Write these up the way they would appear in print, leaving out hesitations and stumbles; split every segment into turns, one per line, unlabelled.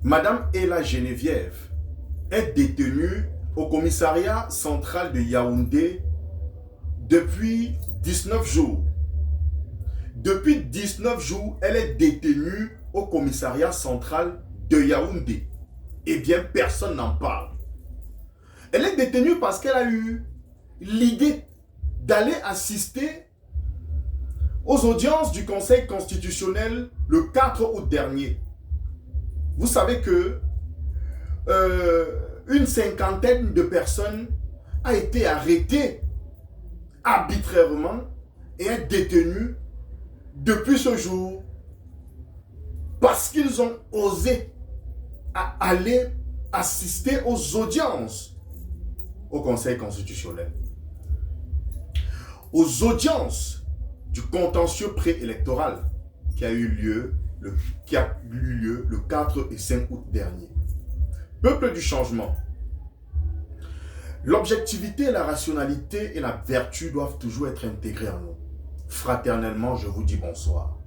Madame Ella Geneviève est détenue au commissariat central de Yaoundé depuis 19 jours. Depuis 19 jours, elle est détenue au commissariat central de Yaoundé. Eh bien, personne n'en parle. Elle est détenue parce qu'elle a eu l'idée d'aller assister aux audiences du Conseil constitutionnel le 4 août dernier. Vous savez que une cinquantaine de personnes a été arrêtée arbitrairement et est détenue depuis ce jour parce qu'ils ont osé aller assister aux audiences au Conseil constitutionnel. Aux audiences du contentieux préélectoral qui a eu lieu le 4 et 5 août dernier. Peuple du changement, l'objectivité, la rationalité et la vertu doivent toujours être intégrées en nous. Fraternellement, je vous dis bonsoir.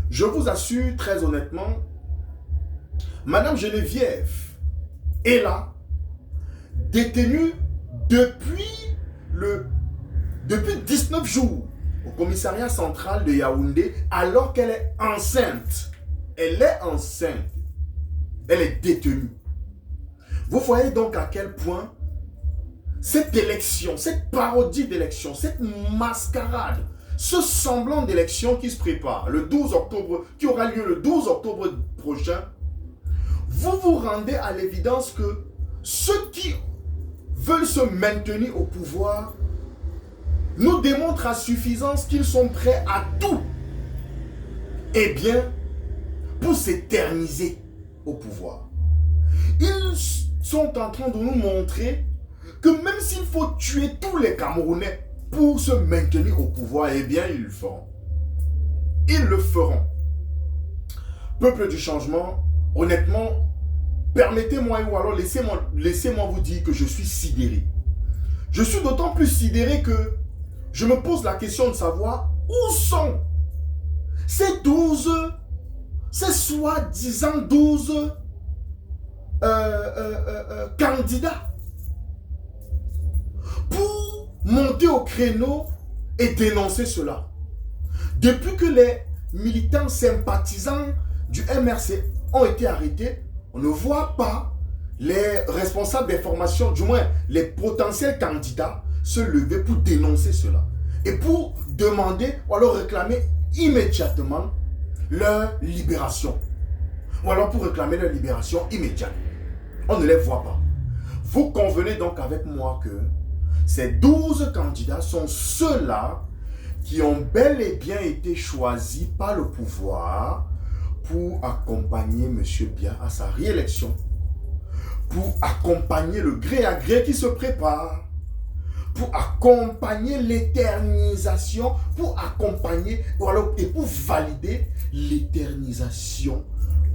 Je vous assure très honnêtement, Madame Geneviève est là, détenue depuis 19 jours au commissariat central de Yaoundé alors qu'elle est enceinte. Elle est enceinte. Elle est détenue. Vous voyez donc à quel point cette élection, cette parodie d'élection, cette mascarade, ce semblant d'élection qui se prépare le 12 octobre, qui aura lieu le 12 octobre prochain, vous vous rendez à l'évidence que ceux qui veulent se maintenir au pouvoir nous démontrent à suffisance qu'ils sont prêts à tout, eh bien, pour s'éterniser au pouvoir. Ils sont en train de nous montrer que même s'il faut tuer tous les Camerounais pour se maintenir au pouvoir, eh bien, ils le feront. Ils le feront. Peuple du changement, honnêtement, permettez-moi ou alors laissez-moi vous dire que je suis sidéré. Je suis d'autant plus sidéré que je me pose la question de savoir où sont ces soi-disant 12 candidats pour monter au créneau et dénoncer cela. Depuis que les militants sympathisants du MRC ont été arrêtés, on ne voit pas les responsables des formations, du moins les potentiels candidats, se lever pour dénoncer cela et pour demander ou alors réclamer immédiatement leur libération. Ou alors pour réclamer leur libération immédiate. On ne les voit pas. Vous convenez donc avec moi que ces 12 candidats sont ceux-là qui ont bel et bien été choisis par le pouvoir pour accompagner M. Biya à sa réélection, pour accompagner le gré à gré qui se prépare, pour accompagner l'éternisation, pour accompagner et pour valider l'éternisation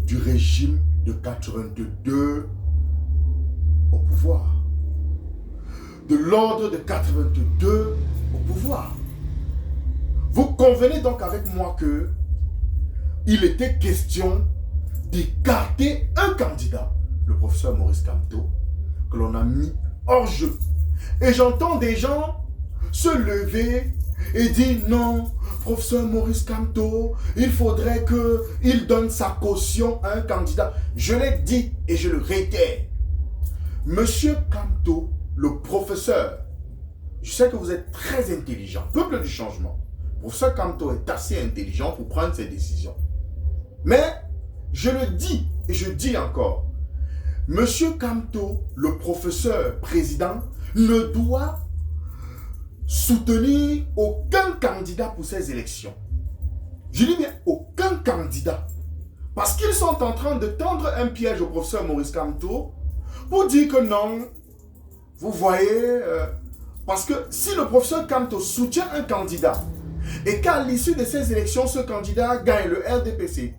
du régime de 82 au pouvoir. De l'ordre de 82 au pouvoir. Vous convenez donc avec moi que il était question d'écarter un candidat, le professeur Maurice Kamto, que l'on a mis hors jeu. Et j'entends des gens se lever et dire non, professeur Maurice Kamto, il faudrait qu'il donne sa caution à un candidat. Je l'ai dit et je le réitère. Monsieur Kamto, le professeur, je sais que vous êtes très intelligent, peuple du changement. Professeur Kamto est assez intelligent pour prendre ses décisions. Mais, je le dis et je dis encore, Monsieur Kamto, le professeur président, ne doit soutenir aucun candidat pour ces élections. Je dis bien aucun candidat. Parce qu'ils sont en train de tendre un piège au professeur Maurice Kamto pour dire que non, vous voyez, parce que si le professeur Kamto soutient un candidat et qu'à l'issue de ces élections, ce candidat gagne le RDPC,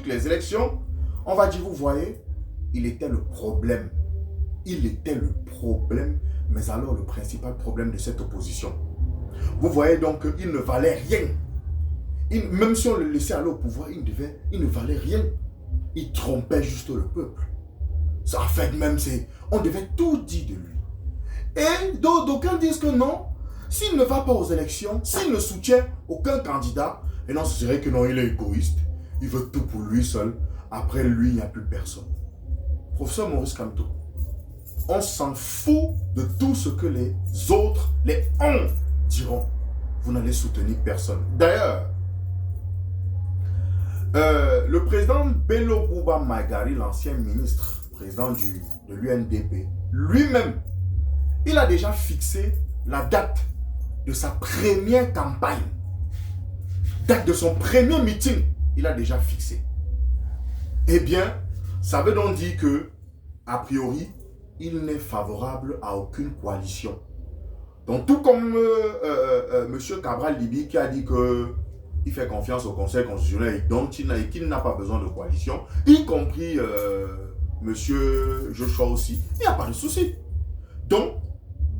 les élections, on va dire, vous voyez, il était le problème. Il était le problème, mais alors le principal problème de cette opposition. Vous voyez donc qu'il ne valait rien. Même si on le laissait aller au pouvoir, il ne valait rien. il trompait juste le peuple. Ça en fait même, on devait tout dire de lui. Et d'aucuns disent que non, s'il ne va pas aux élections, s'il ne soutient aucun candidat, et non, ce serait que non, il est égoïste, il veut tout pour lui seul, après lui, il n'y a plus personne. Professeur Maurice Kamto, on s'en fout de tout ce que les autres, les uns diront. Vous n'allez soutenir personne. D'ailleurs, le président Bello Bouba Magari, l'ancien ministre, président de l'UNDP, lui-même, il a déjà fixé la date de sa première campagne. Date de son premier meeting, il a déjà fixé. Eh bien, ça veut donc dire que, a il n'est favorable à aucune coalition. Donc, tout comme M. Cabral Libi qui a dit qu'il fait confiance au Conseil constitutionnel et donc qu'il n'a pas besoin de coalition, y compris M. Joshua aussi, il n'y a pas de souci. Donc,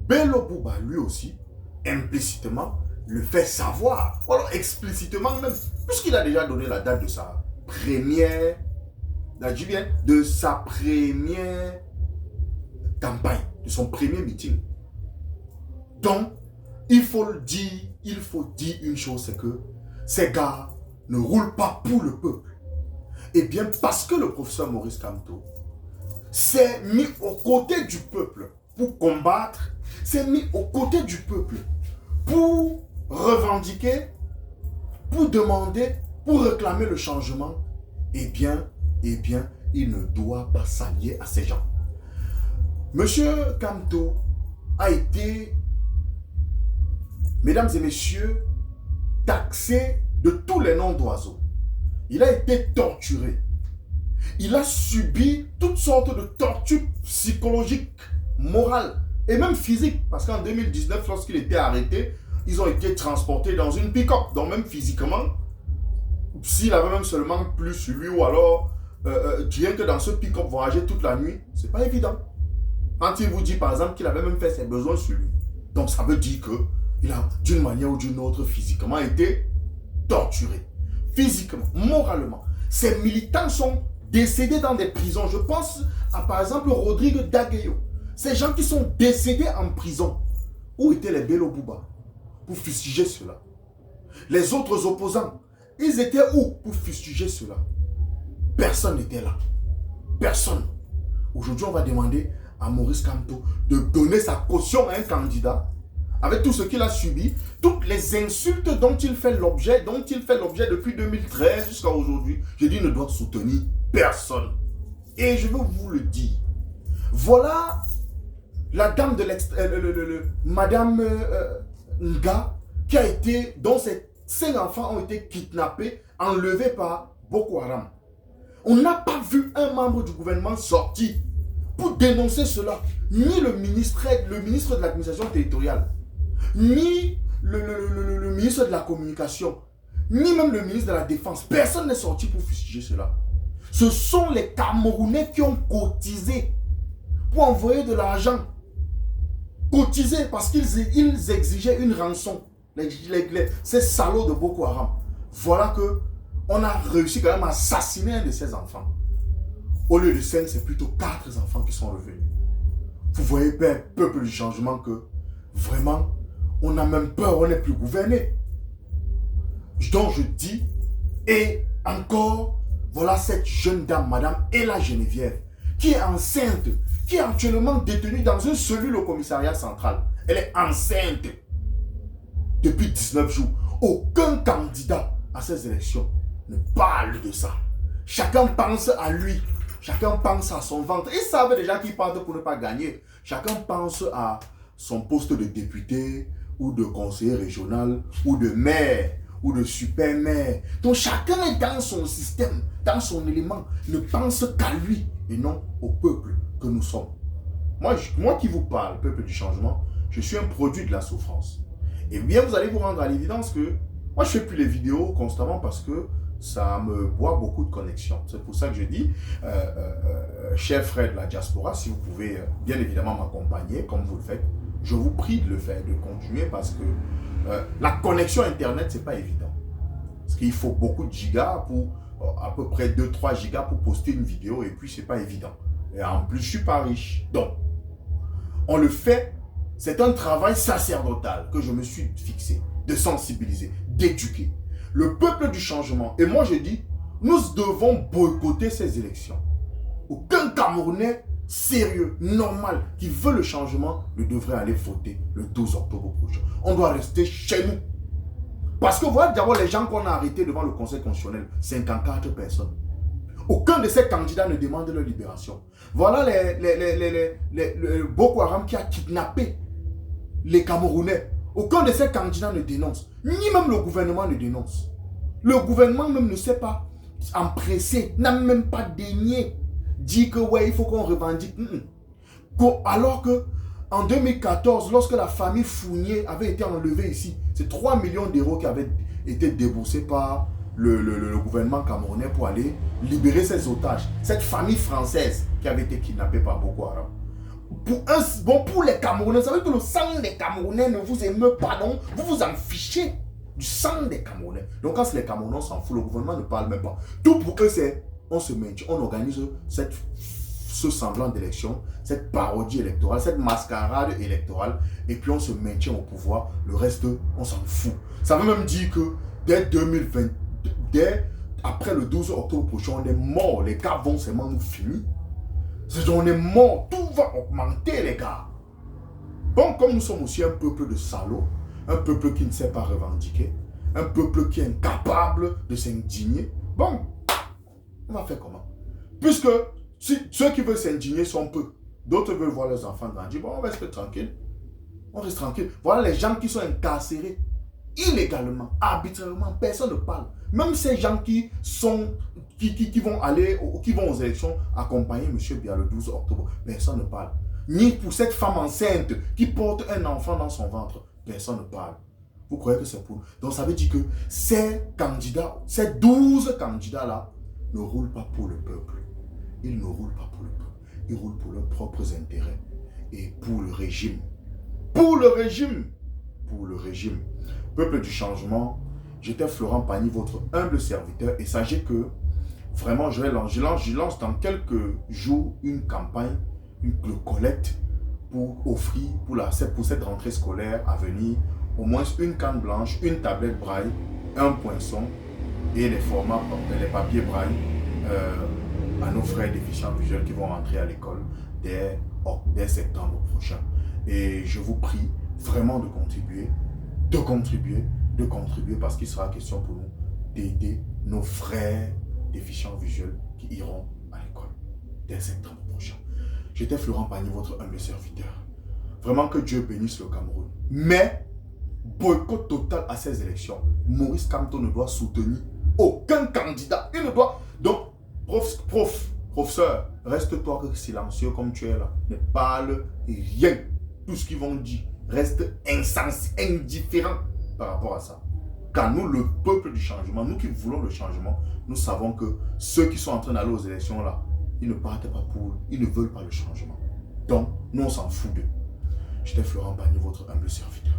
Bello Bouba, lui aussi, implicitement, le fait savoir, ou alors explicitement même, puisqu'il a déjà donné la date de sa première, de sa première campagne, de son premier meeting. Donc, il faut dire une chose, c'est que ces gars ne roulent pas pour le peuple. Eh bien, parce que le professeur Maurice Kamto s'est mis aux côtés du peuple pour combattre, s'est mis aux côtés du peuple pour revendiquer, pour demander, pour réclamer le changement, eh bien, il ne doit pas s'allier à ces gens. Monsieur Kamto a été, mesdames et messieurs, taxé de tous les noms d'oiseaux. Il a été torturé. Il a subi toutes sortes de tortures psychologiques, morales et même physiques. Parce qu'en 2019, lorsqu'il était arrêté, ils ont été transportés dans une pick-up. Donc même physiquement, s'il avait même seulement plus sur lui ou alors rien que dans ce pick-up voyager toute la nuit, c'est pas évident. Quand il vous dit par exemple qu'il avait même fait ses besoins sur lui. Donc ça veut dire qu'il a d'une manière ou d'une autre physiquement été torturé. Physiquement, moralement. Ces militants sont décédés dans des prisons. Je pense à par exemple Rodrigue Dagueyo. Ces gens qui sont décédés en prison. Où étaient les Bello Bouba pour fustiger cela? Les autres opposants, ils étaient où pour fustiger cela? Personne n'était là. Personne. Aujourd'hui, on va demander à Maurice Kamto de donner sa caution à un candidat avec tout ce qu'il a subi, toutes les insultes dont il fait l'objet depuis 2013 jusqu'à aujourd'hui. Je dis, ne doit soutenir personne. Et je veux vous le dire. Voilà la dame de Madame Nga, qui a été, dont ses 5 enfants ont été kidnappés, enlevés par Boko Haram. On n'a pas vu un membre du gouvernement sortir pour dénoncer cela. Ni le ministre de l'administration territoriale, ni le ministre de la communication, ni même le ministre de la défense. Personne n'est sorti pour fustiger cela. Ce sont les Camerounais qui ont cotisé pour envoyer de l'argent. Cotisé parce qu'ils exigeaient une rançon. Ces salauds de Boko Haram. Voilà que on a réussi quand même à assassiner un de ses enfants. Au lieu de 5, c'est plutôt 4 enfants qui sont revenus. Vous voyez, peuple du changement, que vraiment, on a même peur, on n'est plus gouverné. Donc je dis, et encore, voilà cette jeune dame, Madame Ella Geneviève, qui est enceinte, qui est actuellement détenue dans une cellule au commissariat central. Elle est enceinte depuis 19 jours. Aucun candidat à ces élections ne parle de ça. Chacun pense à lui. Chacun pense à son ventre. Ils savent déjà qu'ils partent pour ne pas gagner. Chacun pense à son poste de député ou de conseiller régional ou de maire ou de super maire. Donc chacun est dans son système, dans son élément, ne pense qu'à lui et non au peuple que nous sommes. Moi qui vous parle, peuple du changement, je suis un produit de la souffrance. Et bien vous allez vous rendre à l'évidence que moi je fais plus les vidéos constamment parce que ça me boit beaucoup de connexions. C'est pour ça que je dis, chers frères de la diaspora, si vous pouvez bien évidemment m'accompagner comme vous le faites, je vous prie de le faire, de continuer parce que la connexion Internet, c'est pas évident. Parce qu'il faut beaucoup de gigas pour à peu près 2-3 gigas pour poster une vidéo et puis c'est pas évident. Et en plus, je suis pas riche. Donc, on le fait, c'est un travail sacerdotal que je me suis fixé, de sensibiliser, d'éduquer. Le peuple du changement, et moi je dis, nous devons boycotter ces élections. Aucun Camerounais sérieux, normal, qui veut le changement, ne devrait aller voter le 12 octobre prochain. On doit rester chez nous. Parce que voilà d'abord les gens qu'on a arrêtés devant le Conseil constitutionnel, 54 personnes. Aucun de ces candidats ne demande leur libération. Voilà les Boko Haram qui a kidnappé les Camerounais. Aucun de ces candidats ne dénonce. Ni même le gouvernement ne dénonce. Le gouvernement même ne s'est pas empressé, n'a même pas daigné dire que ouais, il faut qu'on revendique. Alors que en 2014, lorsque la famille Fournier avait été enlevée ici, c'est 3 millions d'euros qui avaient été déboursés par le gouvernement camerounais pour aller libérer ses otages. Cette famille française qui avait été kidnappée par Boko Haram. Pour les Camerounais, vous savez que le sang des Camerounais ne vous émeut pas, donc vous vous en fichez du sang des Camerounais. Donc quand c'est les Camerounais, on s'en fout, le gouvernement ne parle même pas. Tout pour eux, c'est on se maintient, on organise ce semblant d'élection, cette parodie électorale, cette mascarade électorale, et puis on se maintient au pouvoir. Le reste, on s'en fout. Ça veut même dire que dès 2020, après le 12 octobre prochain, on est mort. Les gars vont seulement nous finir. On est mort. Tout va augmenter, les gars. Bon, comme nous sommes aussi un peuple de salauds, un peuple qui ne sait pas revendiquer, un peuple qui est incapable de s'indigner, bon, on va faire comment? Puisque ceux qui veulent s'indigner sont peu. D'autres veulent voir leurs enfants grandir. Bon, on reste tranquille. On reste tranquille. Voilà les gens qui sont incarcérés illégalement, arbitrairement. Personne ne parle. Même ces gens qui vont aller, qui vont aux élections accompagner M. Biya le 12 octobre, personne ne parle. Ni pour cette femme enceinte qui porte un enfant dans son ventre, personne ne parle. Vous croyez que c'est pour... Donc ça veut dire que ces candidats, ces 12 candidats-là, ne roulent pas pour le peuple. Ils ne roulent pas pour le peuple. Ils roulent pour leurs propres intérêts et pour le régime. Pour le régime. Pour le régime. Peuple du changement, j'étais Florent Pagny, votre humble serviteur, et sachez que vraiment, je lance dans quelques jours une campagne, une collecte pour offrir pour cette rentrée scolaire à venir au moins une canne blanche, une tablette braille, un poinçon et les papiers braille à nos frères déficients visuels qui vont rentrer à l'école dès septembre prochain. Et je vous prie vraiment de contribuer parce qu'il sera question pour nous d'aider nos frères déficients visuels qui iront à l'école dès septembre prochain. J'étais Florent Pagny, votre humble serviteur. Vraiment que Dieu bénisse le Cameroun. Mais boycott total à ces élections. Maurice Kamto ne doit soutenir aucun candidat. Il ne doit... Donc, professeur, reste-toi silencieux comme tu es là. Ne parle rien. Tout ce qu'ils vont dire reste indifférent par rapport à ça. Car nous, le peuple du changement, nous qui voulons le changement, nous savons que ceux qui sont en train d'aller aux élections là, ils ne partent pas pour, ils ne veulent pas le changement. Donc, nous on s'en fout d'eux. J'étais Florent Pagny, votre humble serviteur.